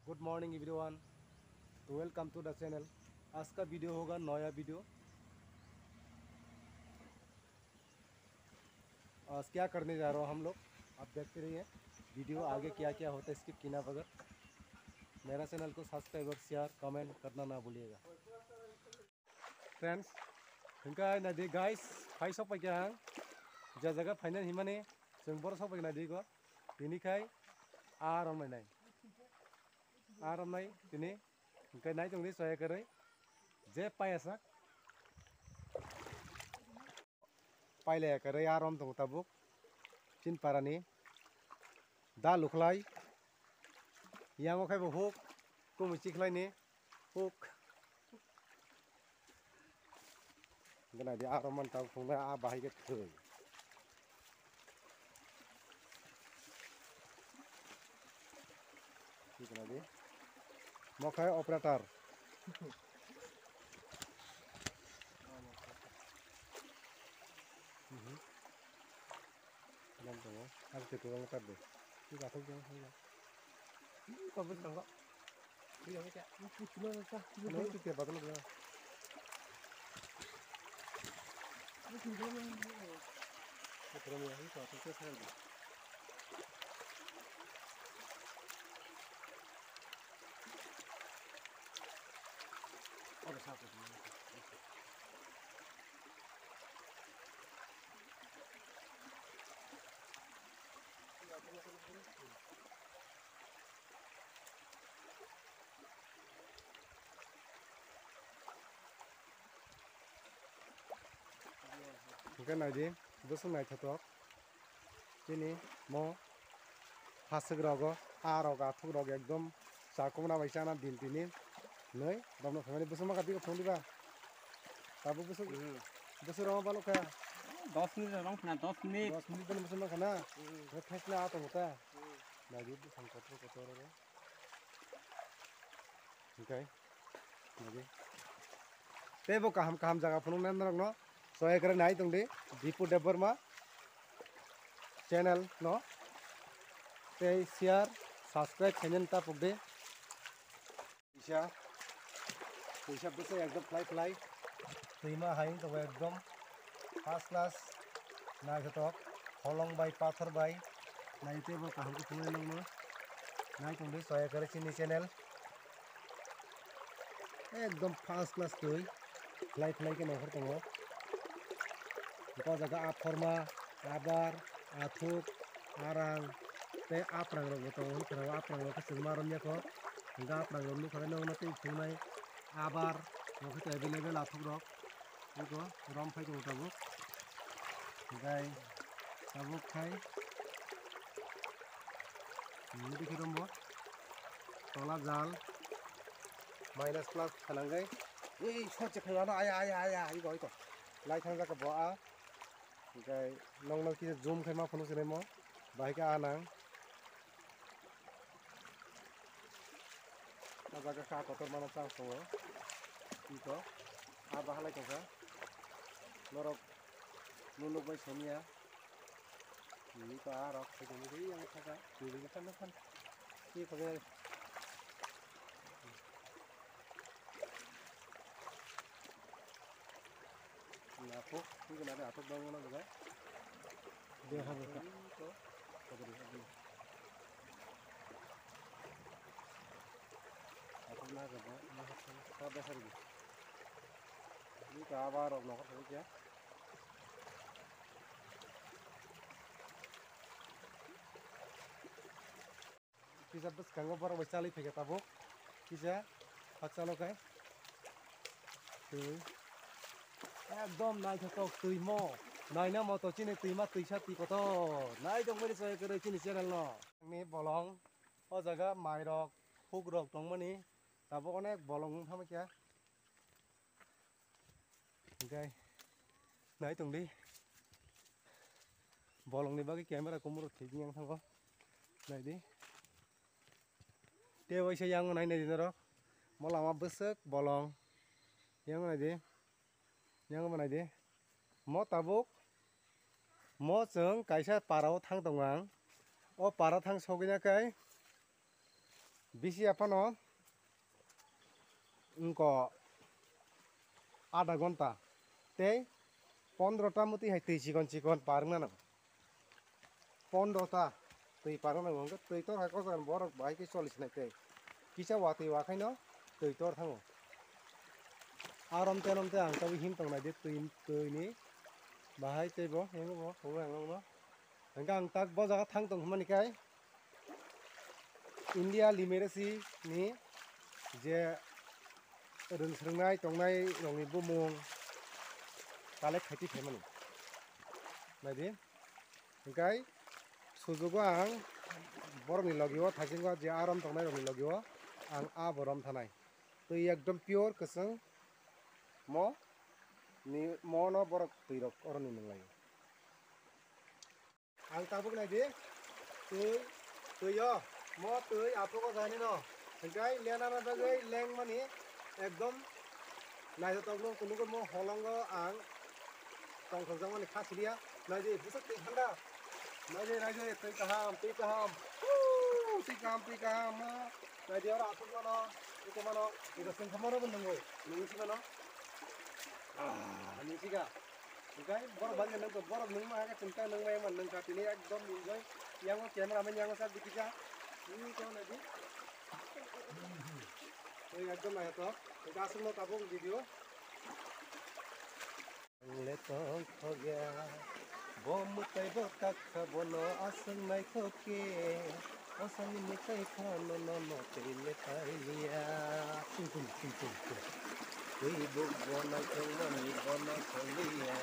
Good morning everyone, तो welcome to the channel. आज का वीडियो होगा नया वीडियो। आज क्या करने जा रहे हो हम लोग, आप देखते रहिए वीडियो। आगे क्या क्या होता है स्किप किया बगैर। मेरा चैनल को सब्सक्राइब और शेयर कमेंट करना ना भूलिएगा। फ्रेंड्स इनका नदी गाइस फाइ सफाई क्या जा जगह फाइनल हिमाने जों बर सफाई नदी को बेनिखाय आरामनाय दिनै ओंखाय नाय जोंनि सहायकरै जे पायासा पाइलायाकरै आराम दं ताबुक चिन पारानि दा लुखलाय यांगो खायबो हुक कुमिचिखलायनि हुक गना दि आराम मानता फुंना आ बाहायगे थै गना दि मखाय operator nam tong ang te ko ngat de ni ga thong jang thong ko bu tong ko ni ga ka ni chu lo ka ni ti te badal ga ni chu lo ni ko pro mi hi ko te sa ga ora sa ko cái này đi bữa sáng này thật tốt cái này mò phát sức rồi à rồi cả thuốc rồi एकदम साकुम ना वैसा ना दिन तीन नहीं दमनो family बस में काटी को फोन दिबा ताबो बस रहा बालो क्या 10 मिनट रंग खाना 10 मिनट 10 मिनट बस में खाना वो फैसला आता होता है लगी तो संकट को रे ओके लगी ते वो काम जगह फोन में रंग नो सहाय करे नाई तुंगडी दीपू डेबरमा चैनल नो ते शेयर सब्सक्राइब चैनल ता पुगदे पैसा बस एकदम फ्लाई दैमा हाइन तो एकदम फर्स्ट क्लास ना तो हलंग बाई पाथर बाई नाइते वो काम को फुने नंगनो नाई तुंगडी सहाय करे चिनी चैनल एकदम फर्स्ट क्लास दै फ्लाई के नखर तंगो को जगह आप फरमा आबार आथुक आरांग ते आप्रang ro to hon khara aprang ro khasing maron ya ko ga aprang ro lu khara no te thungnai abar no khate available athuk ro ko rom phai to tabu gai tabuk khai ni dikhe rombo tola jal minus plus khanangai ei soche khayana aya ai goi to lai thang ja ka bo a gai nong ki zoom khai ma phonu sene mo bai ka anang ta jaga ka kotor mana chang songo ito a bahalai ka norok nunuk bai somia ni to a rok sai ni ri yang ka ni kan ki page na po ni kana da atok bang na ga de ha ka to pagari abi atok na ga ba na ha da sar gi ni ka abar ok na ko kya किसा बस कंगो पर बचाली फेंके तबो किसा फचलो काय तो एकदम नाइ थतो तुइमो नाइ ना मतो चिने तुइमा तुइसा ति कतो नाइ दंमनि सय करे चिनि चैनल न नि बलंग ओ जगह माइरक फुक रक दंमनि तबो अनेक बलंग थाम क्या गाय नाइ दंदि बलंग नि बागै कैमरा को मुरो थिगिं आं थांगो नाइदि ते वैसे yang नाइ नाइ दिनरो मलामा बसक बलंग yang नाइदि yang नाइदि म ताबुक म जों कायसा पाराव थां दंगां ओ पारा थां सगिना काय bisi apa no engko आधा घंटा ते 15टा मती है तै चिकन पारना ना 15टा तै पारना ना तै तो है को बर भाई के 40 ना तै किसा वातै वाखाय न तै तो थांगो आराम ते आं तो हिम तंगना दे तै नि बाहाय तैबो हेंगो हो आंगो हंगा आं ताक ब जागा थांग तंग मानिखाय इंडिया लिमेरेसि नि जे रोंस्रोंनाय तंनाय रंनि बुमुं कालेक्ट खायथि थायमानि नायदि ओंखाय सुजुगो आं बरनि लगियो थाइसिंगो जे आराम तंनाय रंनि लगियो आं आ बरम थानाय तो एकदम प्योर कसं म न बरक तैरक अरनि नंलायो आं ताबुक नायदि तैयो म तै आफोको जानि न ओंखाय लेना ना बागै लें मानि एकदम नायजो तगनो कुनुको म हलंगो आं तंखजों मानि खासिलिया नायदि बुसक तै थान्दा नायदि तै काहाम तै काहाम म नायदि आरो आफोक मानो इको मानो इको सेंखामानो बन्दंगो नोंसिगा न नोंसिगा ओंखाय बर बाजि नंगो बर नों माहाय चिंता नों माय मन नों काटिनि एकदम एन्जॉय यांगो कैमरामैन यांगो सा दिखिजा नि तो नायदि एकदम नाय तो गासुम न ताबुक वीडियो ले तो खगया बम तै बका खबनो असं नाय खोके असंनि निकै खानो न तैले ताइलिया तै बुक बनाय खंमानि बना खलिया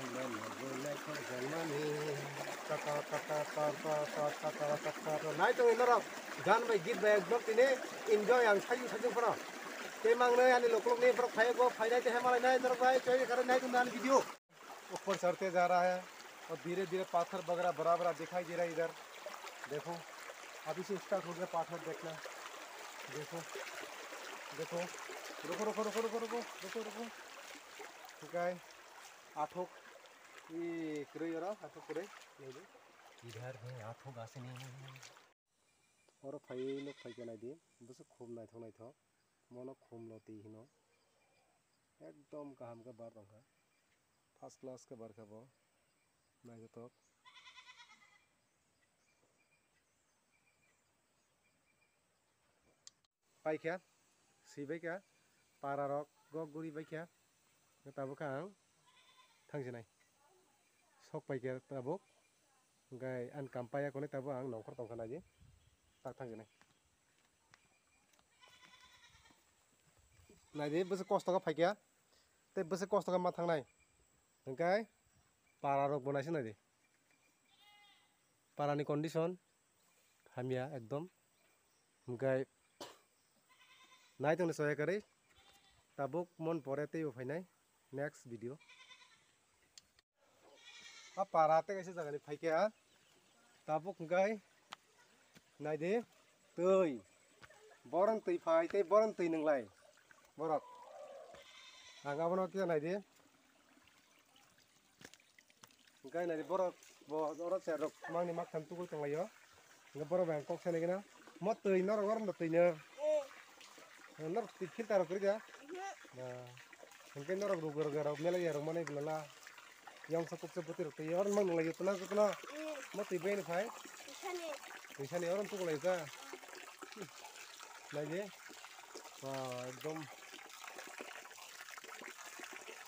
बना बनाय खंमानि टाटा नाय तो इनर गान बाय गीत बाय एकदम तिने एन्जॉय आं सायु सायु फरा ते मांगने आनि लोकलोक ने पर फायगो फायनाय ते हमारे नाय इधर भाई चोरी करे नाय तुम नान वीडियो ऊपर चढ़ते जा रहा है और धीरे धीरे पाथर वगैरह बड़ा दिखाई दे रहा है इधर देखो अभी से स्टार्ट हो गया पाथर देखना देखो देखो रुको ठीक है आठोक ये करे जरा आठोक करे इधर है आठोक आसनी और फाइ लोग फाइ के नाय दी बस खूब नाय थो मनो खूब लती हिनो एकदम गाहाम के बार रंगा फर्स्ट क्लास के बार खाबो नाय तो पाइखा सिबायखा पारा रक गुरि बायखा ताबुक आं थांजोनाय sok paikha tabuk gai an kampaya kone tabu ang nongkhor tongkhana ji tak thangjenai naidi bose kosto ka paikha te bose kosto ka ma thangnai hingkai para rok bonaisi naidi parani condition hamia ekdom hingkai nai tongni soya kari tabuk mon pore teibo fainai next video a para te kaisa jagani paikha tabuk hingkai naidi tei borong tei phai tei borong tei ninglai borok ang abono kya naidi hingkai naidi borok bo orok se rok mangni mak tham tugui tonglaio hingkai borok bang kok sene gina mo tei norok orom tei no norok tei filter rok kori ja hingkai norok rugar melai rok manai bilala yang sakuk seperti rok tei orom mang ninglaio tuna mo tei bai ni phai Tuisani orang tuh kalau itu, lagi, wah, एकदम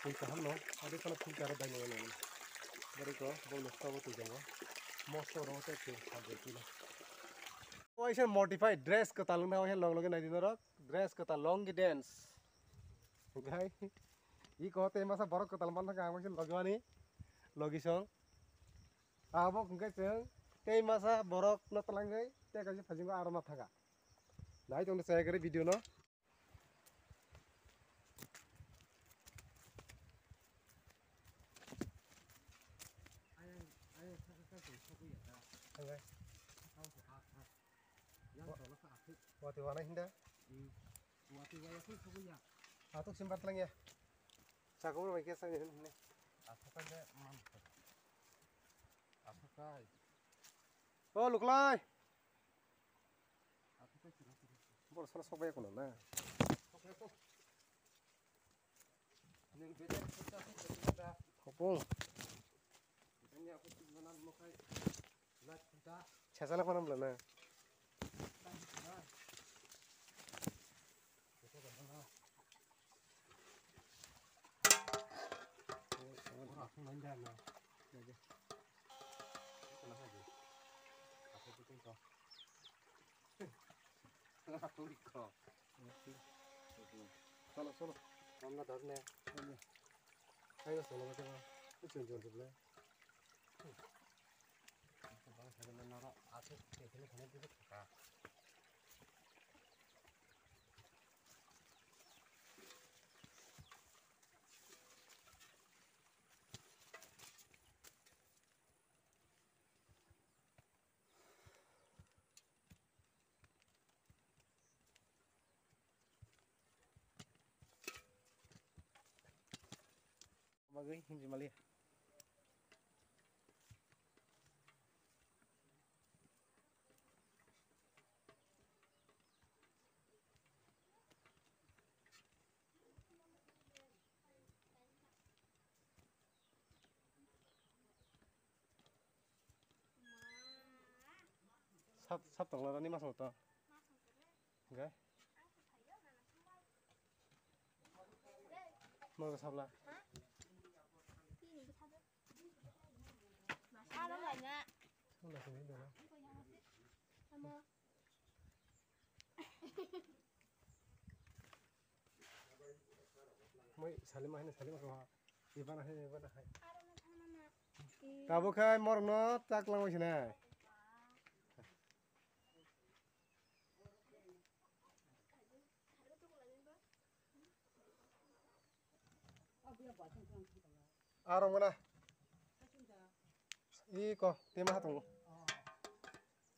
full kaham no, ada kalau full kaham dah nih nih, beriko, bonus tahu tuh jangan, most orang tuh sih sampai kilo. Oh, ini modified dress kata lung nah, ini long nanti norok, dress kata long dance, okay, ini kau teh masa baru kata lempan tak kamu sih lagi logi song, abok enggak sih. Tei masa borok na talangai te kasi phajingo aro na thaga nai tong share kare video no ayo thaka ka soku ya ta okay au so a yang to la sa athi wati wana hinda wati wa ya soku ya atuk simbat lang ya sakuru mai ke sang ne atuka de man atukai oh lục lai बर sir सबाय कोन ना हपं छेसाला कोन हमला ना चलो चलो हमला धरने आइयो सोलो बटे कुछ जोर जोर Bagai hinji mali. Sắp tổng là đi mà sổ tờ. Okay. Mơ sắp là. Nó lạnh ạ. Không là không biết được đâu. Mấy Salim hay rồi. Iban hay. Cabo khai morong nó tak lang vậy này. Arong mana? Iko, tema hatung.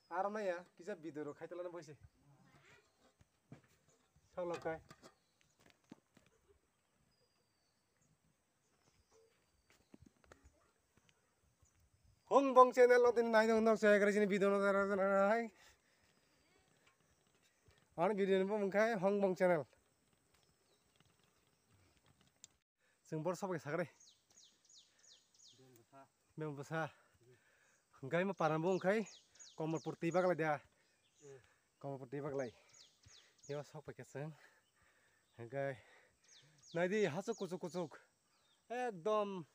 Arong na ya, kisah bidur khai telan boisi. Sang lokai. Hong Bong channel lo tin nai dong saya kari sini video no hai. An video ni pun khai Hong Bong channel. Sembor sopak sakare. Memang besar. Engkai mah paran bong khai komor putih baglai dia. Komor putih baglai. Yo sopak keseng. Engkai. Nadi hasuk kusuk. Ekdom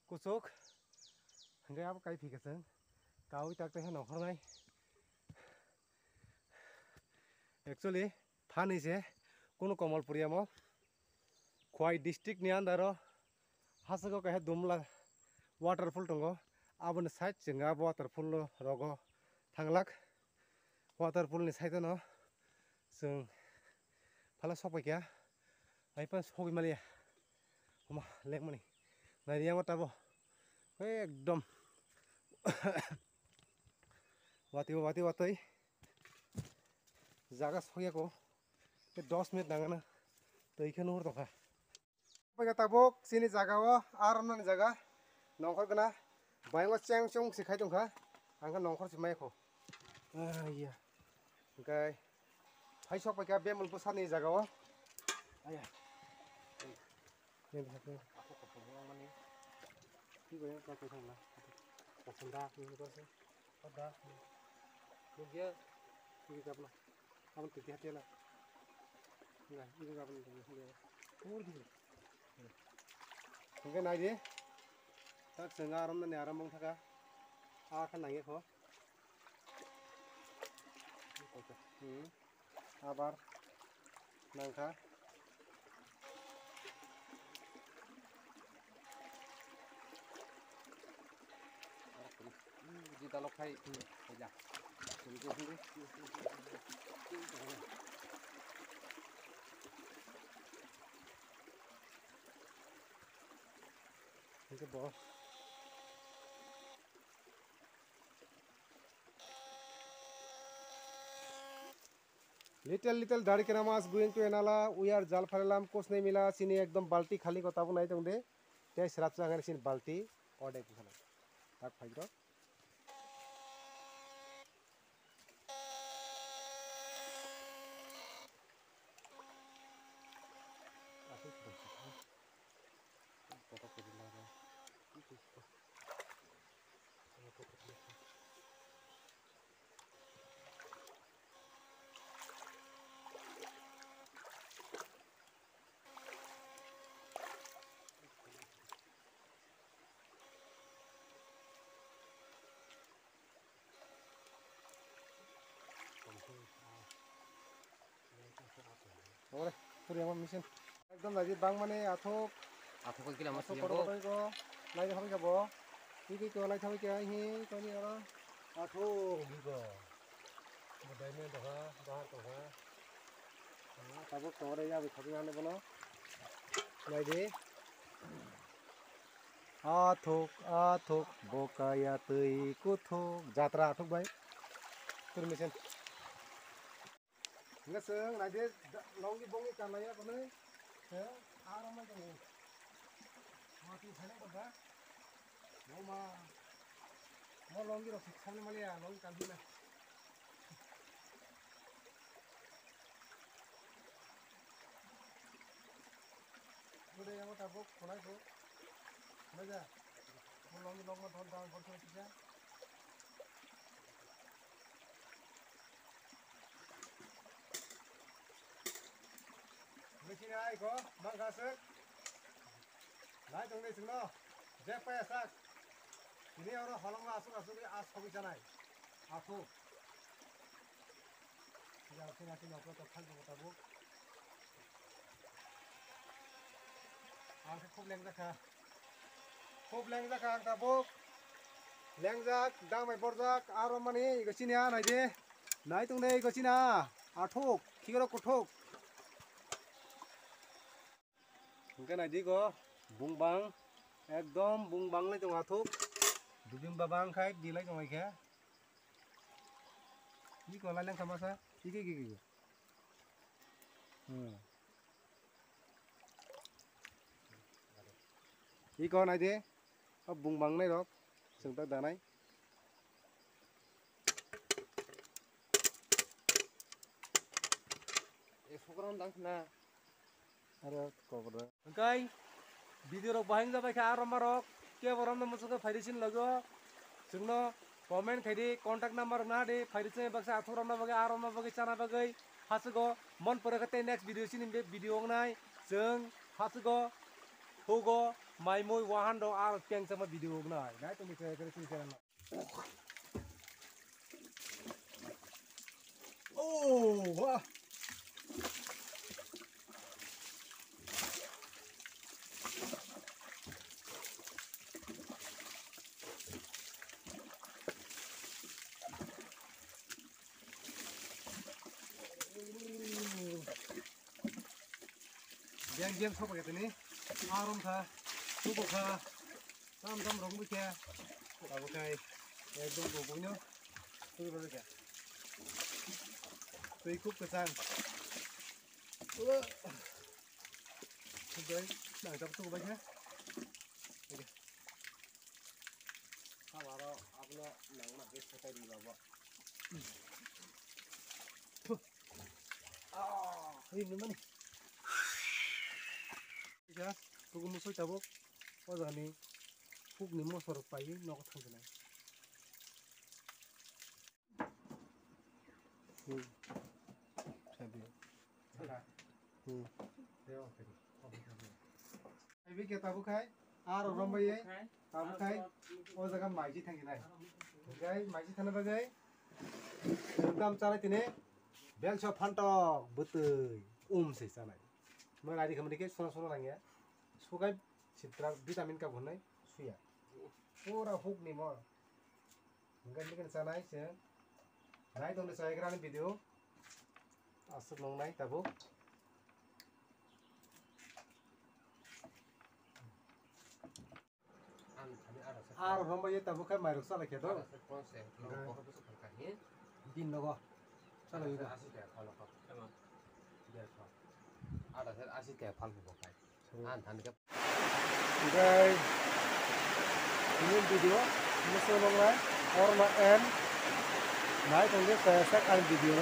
kusuk. Engkai apa kai fikeseng. Kau tak teh nongkhor nai. Actually, fani se kono Komalpuri mo. Khwai district ni andaro hasuk kai dumla waterfall tongo. Abon side jenga waterfall lo rogo thanglak. Waterfall ni side no. Sung phala sopak ya. Ai pan sogi malia. Homa lek mani. Nai yang tabo. Ekdom wati jaga soya ko 10 minute nangana to ikhano hor toka paga tabok sini jaga o aram na jaga nongkhor gna baingo cheng chong sikhai tongkha angka nongkhor simai ko iya okay hai sok paga bemul pusani jaga o aya aku ko pungong mani ki go ka ko thangla pasanda ni ko se pada dia ini kapna kamu tiga hati lah enggak ini kapna dia umur dia mungkin aja tak sengar aram na aram bang thaka akan nangge ko abar nangka di talok hai aja ini bos little dari keramas going to enala we are jal phalelam kos nei mila sini ekdom balti khali kota bu nai tong de te srap changar sin balti ode khana tak phajro Ore, turi yang mesin. Ekdom lagi bang mana atuk. Atuk kira masih Atuk kotor ko. Lai kami kabo. Iki ko lai kami kaya ini ko ni orang. Atuk gitu. Badai ni doha, bahar doha. Tabuk ko ore ya bi kami ane bono. Lai di. Atuk bokaya tui kutuk. Jatra atuk baik. Turi mesin. Enggak seng, nah dia longi bongi karena ya kono, ya aram aja nih. Mati sana berapa? Mau longi roh sana malia, longi kalbi lah. Udah yang mau tabuk, mulai bu, aja. Mau longi mau tahun bosan saja. Mesin ai ko, mang kasek. Lai tong ni singno, jep pa sak. Ini orang holong la asuk asuk as hobi janai. Aku. Ya sini sini aku tak khal bota bu. Ang khub leng zakha. Khub leng zakha ang tabuk. Leng zak, dang mai borjak, aro mani gosini a nai de. Nai tong nei gosina. Athuk, khigro kuthuk. Mungkin aja ko bungbang, ekdom bungbang le jong athuk, dubim babang khai dilai jong aike. Ini ko lalang sama sa, iki. Ini ko na de, ab bungbang nai rok, sengta danai. Program dang na. Ada cover. Engkai video rok bahing jabai kha aram marok ke boram na musuke faidisin logo sungno comment khaidi contact number na de faidisin baksa athoram na bage aram na bage chana bage hasugo mon pore khate next video sin be video ngnai jeng hasugo hugo mai moi wahan do ar peng sama video ngnai nai to mi se kare sin channel oh wah Game sok kayak ini, arum kah, subuh kah, tam rong buka, apa kayak, ekdom bukunya, tuh berapa ya? Tuh ikut kesang, sudah, nah tapi tuh banyak, oke, kalau apa nang mah biasa kayak di bawah, ini mana nih? Ya, tuh musuh tabuk, oh jadi fuk nih musuh rupai nok thang sana. Sabi. Ini kita tabuk kai, orang bayi, tabuk kai, oh jaga maji thang ini. Guys, maji thang apa guys? Sedang cari ini, bel shop hantok, betul, sih sana. मैं राजी खमरी के सोना लगे सुगा Chitra vitamin का भुन्नै सुया पूरा hook नि म गन सनाय से नाय तोले सयग्रानि भिडियो असुक नंगनाय ताबो आर रंबा ये ताबो खा माइरक साला के दो दिन लगो चलो ये ada saya asik kayak palsu pakai. Antan ke. Guys, ini video musuh nonglah orang end. Naik tunggu saya kan video.